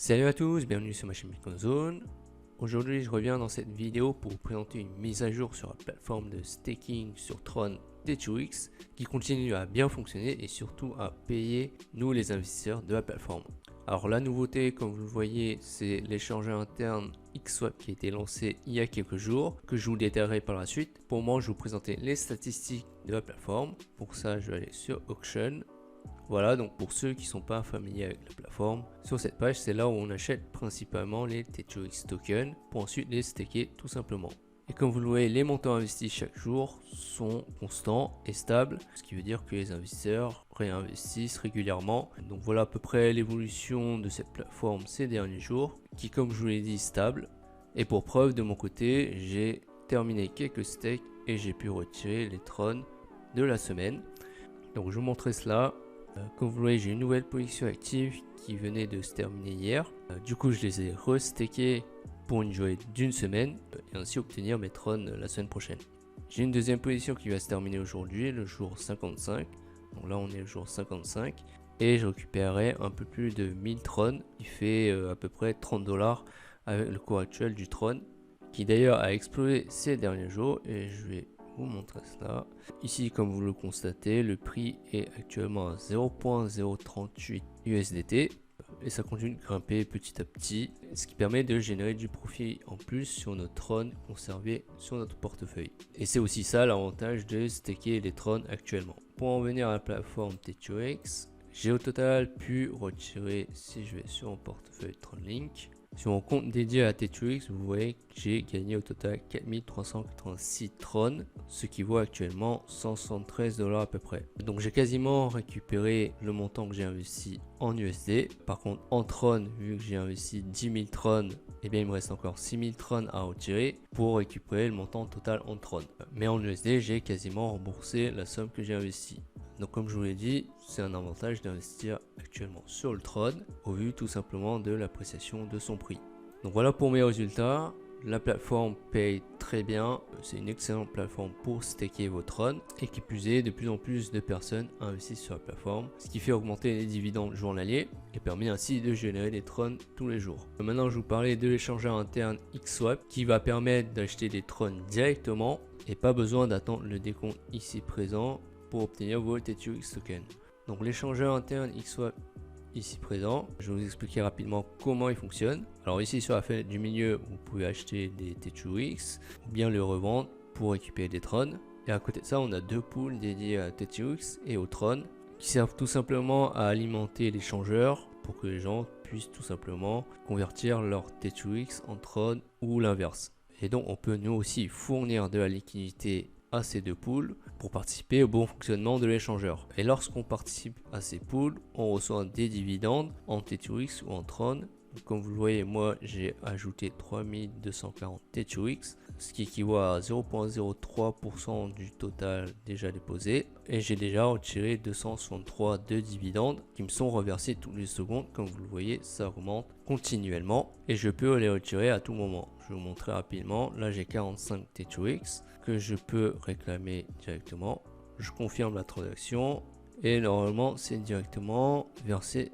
Salut à tous, bienvenue sur ma chaîne Bitcoin Zone. Aujourd'hui je reviens dans cette vidéo pour vous présenter une mise à jour sur la plateforme de staking sur Tron T2X qui continue à bien fonctionner et surtout à payer nous les investisseurs de la plateforme. Alors la nouveauté, comme vous le voyez, c'est l'échangeur interne XSwap qui a été lancé il y a quelques jours, que je vous détaillerai par la suite. Pour moi, je vais vous présenter les statistiques de la plateforme. Pour ça, je vais aller sur Auction. Voilà, donc pour ceux qui ne sont pas familiers avec la plateforme, sur cette page, c'est là où on achète principalement les T2X tokens pour ensuite les staker tout simplement. Et comme vous le voyez, les montants investis chaque jour sont constants et stables, ce qui veut dire que les investisseurs réinvestissent régulièrement. Donc voilà à peu près l'évolution de cette plateforme ces derniers jours, qui comme je vous l'ai dit, est stable. Et pour preuve, de mon côté, j'ai terminé quelques stakes et j'ai pu retirer les trônes de la semaine. Donc je vous montrerai cela. Comme vous le voyez, j'ai une nouvelle position active qui venait de se terminer hier. Du coup, je les ai restakés pour une durée d'une semaine et ainsi obtenir mes trônes la semaine prochaine. J'ai une deuxième position qui va se terminer aujourd'hui, le jour 55. Donc là, on est le jour 55 et je récupérerai un peu plus de 1000 trônes qui fait à peu près 30 $ avec le cours actuel du trône qui d'ailleurs a explosé ces derniers jours et je vais vous montrer cela. Ici, comme vous le constatez, le prix est actuellement à 0.038 USDT et ça continue de grimper petit à petit, ce qui permet de générer du profit en plus sur nos trônes conservés sur notre portefeuille. Et c'est aussi ça l'avantage de staker les trônes actuellement. Pour en venir à la plateforme T2X, j'ai au total pu retirer, si je vais sur mon portefeuille TronLink, sur mon compte dédié à T2X, vous voyez que j'ai gagné au total 4386 trônes, ce qui vaut actuellement 173 $ à peu près. Donc j'ai quasiment récupéré le montant que j'ai investi en USD. Par contre en trônes, vu que j'ai investi 10 000 trônes, et bien il me reste encore 6 000 trônes à retirer pour récupérer le montant total en trônes. Mais en USD, j'ai quasiment remboursé la somme que j'ai investie. Donc comme je vous l'ai dit, c'est un avantage d'investir actuellement sur le Tron au vu tout simplement de l'appréciation de son prix. Donc voilà pour mes résultats. La plateforme paye très bien, c'est une excellente plateforme pour staker vos Tron et qui plus est, de plus en plus de personnes investissent sur la plateforme, ce qui fait augmenter les dividendes journaliers et permet ainsi de générer des Tron tous les jours. Maintenant je vous parlais de l'échangeur interne XSwap qui va permettre d'acheter des Tron directement et pas besoin d'attendre le décompte ici présent pour obtenir vos T2X tokens. Donc l'échangeur interne XSwap ici présent, je vais vous expliquer rapidement comment il fonctionne. Alors ici sur la fenêtre du milieu, vous pouvez acheter des T2X ou bien le revendre pour récupérer des trônes. Et à côté de ça, on a deux pools dédiés à T2X et aux trônes qui servent tout simplement à alimenter l'échangeur pour que les gens puissent tout simplement convertir leur T2X en trônes ou l'inverse. Et donc on peut nous aussi fournir de la liquidité à ces deux pools pour participer au bon fonctionnement de l'échangeur. Et lorsqu'on participe à ces pools, on reçoit des dividendes en T2X ou en Tron. Donc, comme vous le voyez, moi j'ai ajouté 3240 T2X, ce qui équivaut à 0.03% du total déjà déposé. Et j'ai déjà retiré 263 de dividendes qui me sont reversés toutes les secondes. Comme vous le voyez, ça augmente continuellement et je peux les retirer à tout moment. Je vais vous montrer rapidement. Là, j'ai 45 T2X que je peux réclamer directement. Je confirme la transaction et normalement, c'est directement versé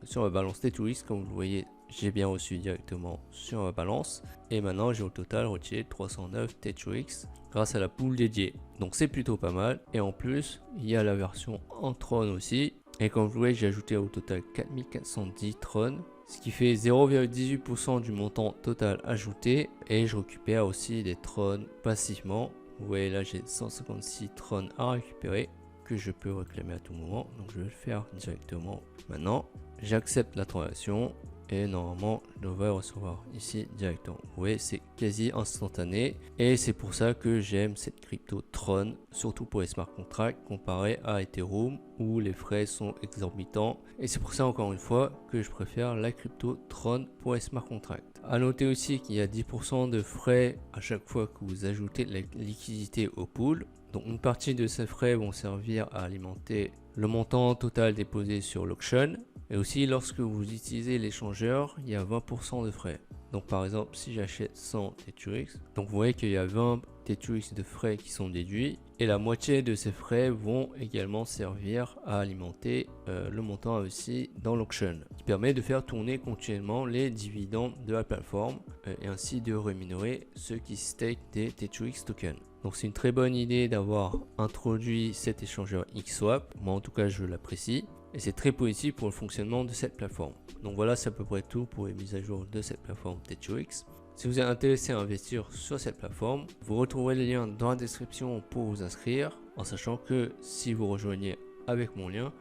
sur ma balance T2X. Comme vous le voyez, j'ai bien reçu directement sur ma balance. Et maintenant, j'ai au total retiré 309 T2X grâce à la pool dédiée. Donc, c'est plutôt pas mal. Et en plus, il y a la version en Tron aussi. Et comme vous le voyez, j'ai ajouté au total 4410 Tron, ce qui fait 0,18% du montant total ajouté. Et je récupère aussi des Tron passivement. Vous voyez là, j'ai 156 Tron à récupérer que je peux réclamer à tout moment. Donc je vais le faire directement maintenant. J'accepte la transaction et normalement je devrais recevoir ici directement. Vous voyez, c'est quasi instantané et c'est pour ça que j'aime cette crypto Tron, surtout pour les smart contracts comparé à Ethereum où les frais sont exorbitants. Et c'est pour ça encore une fois que je préfère la crypto Tron pour les smart contracts. À noter aussi qu'il y a 10% de frais à chaque fois que vous ajoutez de la liquidité au pool. Donc une partie de ces frais vont servir à alimenter le montant total déposé sur l'auction. Et aussi lorsque vous utilisez l'échangeur, il y a 20% de frais. Donc par exemple, si j'achète 100 TTUX, donc vous voyez qu'il y a 20 TTUX de frais qui sont déduits et la moitié de ces frais vont également servir à alimenter le montant investi dans l'auction, qui permet de faire tourner continuellement les dividendes de la plateforme et ainsi de rémunérer ceux qui stake des TTUX tokens. Donc c'est une très bonne idée d'avoir introduit cet échangeur XSwap. Moi en tout cas je l'apprécie et c'est très positif pour le fonctionnement de cette plateforme. Donc voilà, c'est à peu près tout pour les mises à jour de cette plateforme TTUX. Si vous êtes intéressé à investir sur cette plateforme, vous retrouverez le lien dans la description pour vous inscrire, en sachant que si vous rejoignez avec mon lien,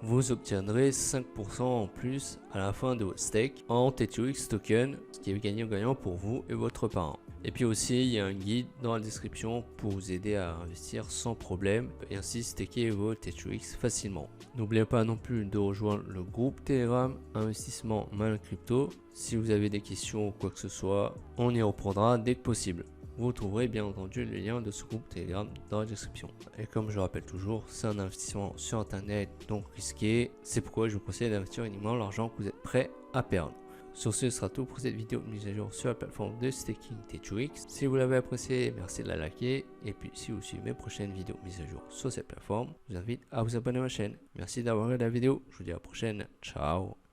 vous obtiendrez 5% en plus à la fin de votre stake en TTUX token, ce qui est gagnant-gagnant pour vous et votre parent. Et puis aussi, il y a un guide dans la description pour vous aider à investir sans problème et ainsi staker vos TTUX facilement. N'oubliez pas non plus de rejoindre le groupe Telegram Investissement Malin Crypto. Si vous avez des questions ou quoi que ce soit, on y reprendra dès que possible. Vous trouverez bien entendu le lien de ce groupe Telegram dans la description. Et comme je rappelle toujours, c'est un investissement sur internet, donc risqué. C'est pourquoi je vous conseille d'investir uniquement l'argent que vous êtes prêt à perdre. Sur ce sera tout pour cette vidéo de mise à jour sur la plateforme de staking TTUX. Si vous l'avez apprécié, merci de la liker. Et puis si vous suivez mes prochaines vidéos mises à jour sur cette plateforme, je vous invite à vous abonner à ma chaîne. Merci d'avoir regardé la vidéo. Je vous dis à la prochaine. Ciao.